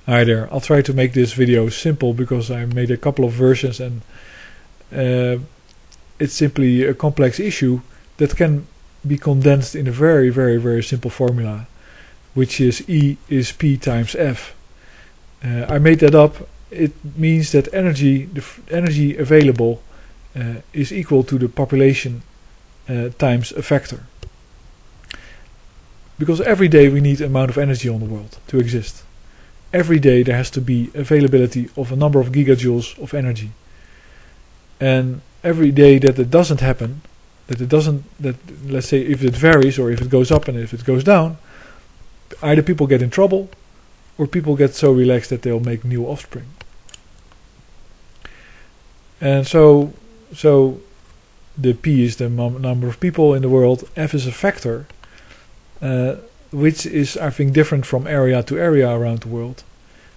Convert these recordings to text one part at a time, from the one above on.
Hi there. I'll try to make this video simple because I made a couple of versions and it's simply a complex issue that can be condensed in a very, very, very simple formula, which is E is P times F. I made that up. It means that the energy available is equal to the population times a factor. Because every day we need amount of energy on the world to exist. Every day there has to be availability of a number of gigajoules of energy. And every day that it doesn't happen, let's say if it varies or if it goes up and if it goes down, either people get in trouble or people get so relaxed that they'll make new offspring. And so the P is the number of people in the world, F is a factor, which is, I think, different from area to area around the world.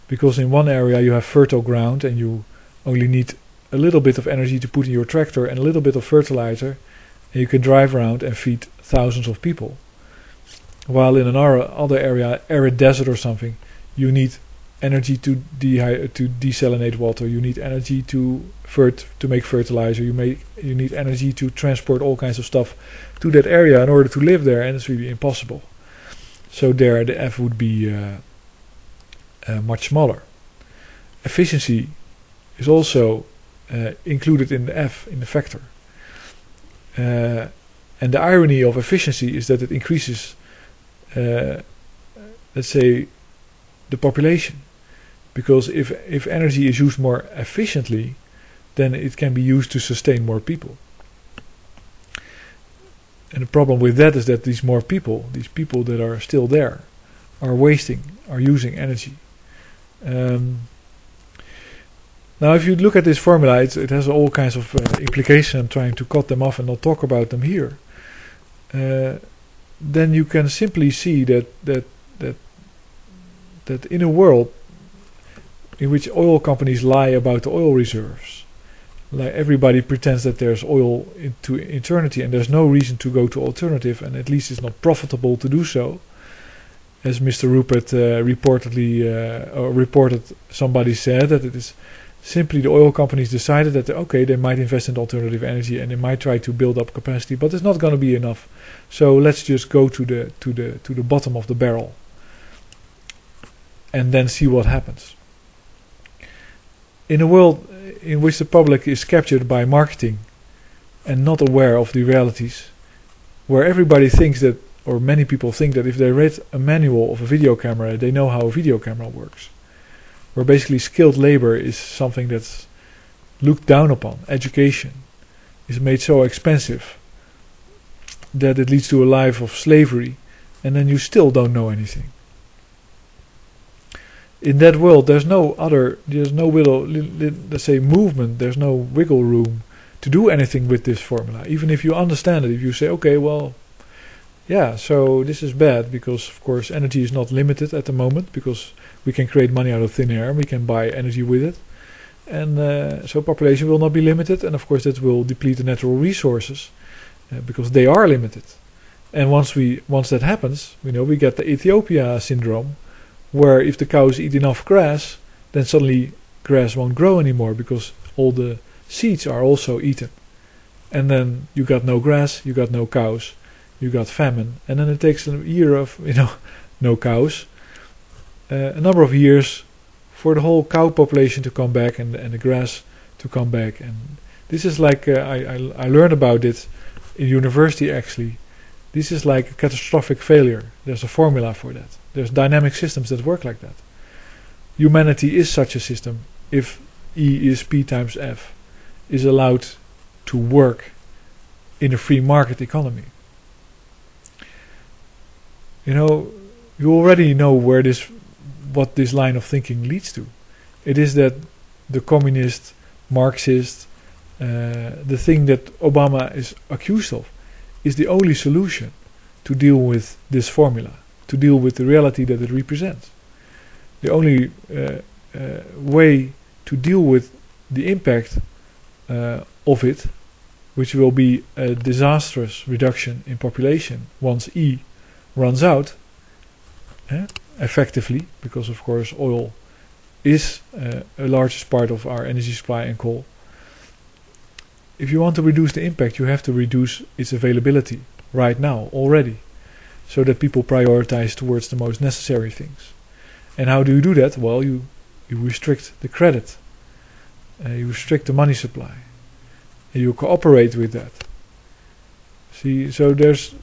Because in one area you have fertile ground and you only need a little bit of energy to put in your tractor and a little bit of fertilizer, and you can drive around and feed thousands of people. While in another other area, arid desert or something, you need energy to desalinate water, you need energy to make fertilizer, you need energy to transport all kinds of stuff to that area in order to live there, and it's really impossible. So there the F would be much smaller. Efficiency is also included in the F, in the factor. And the irony of efficiency is that it increases, let's say, the population. Because if energy is used more efficiently, then it can be used to sustain more people. And the problem with that is that these people that are still there, are using energy. Now if you look at this formula, it has all kinds of implications. I'm trying to cut them off and not talk about them here. Then you can simply see that in a world in which oil companies lie about the oil reserves, like everybody pretends that there's oil into eternity and there's no reason to go to alternative, and at least it's not profitable to do so, as Mr. Rupert reported, somebody said that it is simply the oil companies decided that okay, they might invest in alternative energy and they might try to build up capacity, but it's not going to be enough. So let's just go to the bottom of the barrel and then see what happens. In a world in which the public is captured by marketing and not aware of the realities, where everybody thinks that, or many people think that if they read a manual of a video camera, they know how a video camera works. Where basically skilled labor is something that's looked down upon. Education is made so expensive that it leads to a life of slavery, and then you still don't know anything. In that world, there's no let's say movement, there's no wiggle room to do anything with this formula. Even if you understand it, if you say, okay, well, yeah, so this is bad because, of course, energy is not limited at the moment because we can create money out of thin air, we can buy energy with it. And so population will not be limited, and of course that will deplete the natural resources because they are limited. And once that happens, we get the Ethiopia syndrome, where if the cows eat enough grass, then suddenly grass won't grow anymore because all the seeds are also eaten. And then you got no grass, you got no cows, you got famine, and then it takes a year of no cows, a number of years for the whole cow population to come back and the grass to come back. And this is like I learned about it in university actually. This is like a catastrophic failure. There's a formula for that. There's dynamic systems that work like that. Humanity is such a system if E is P times F is allowed to work in a free market economy. You already know what this line of thinking leads to. It is that the communist, Marxist, the thing that Obama is accused of, is the only solution to deal with this formula, to deal with the reality that it represents. The only way to deal with the impact of it, which will be a disastrous reduction in population once E runs out, effectively, because of course oil is a largest part of our energy supply and coal. If you want to reduce the impact, you have to reduce its availability right now already, so that people prioritize towards the most necessary things. And how do you do that? Well, you restrict the credit, you restrict the money supply, and you cooperate with that. See, so there's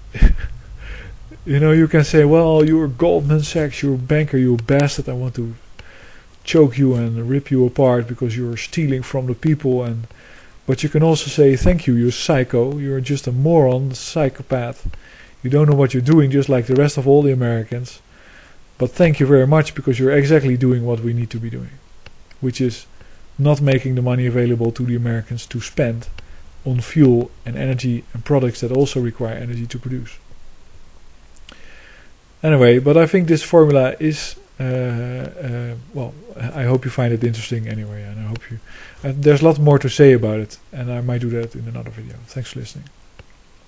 you can say, well, you're Goldman Sachs, you're a banker, you're a bastard, I want to choke you and rip you apart because you're stealing from the people. But you can also say, thank you, you're psycho, you're just a moron, psychopath, you don't know what you're doing, just like the rest of all the Americans, but thank you very much, because you're exactly doing what we need to be doing, which is not making the money available to the Americans to spend on fuel and energy and products that also require energy to produce. Anyway, but I think this formula is well, I hope you find it interesting anyway, and I hope you there's a lot more to say about it, and I might do that in another video. Thanks for listening.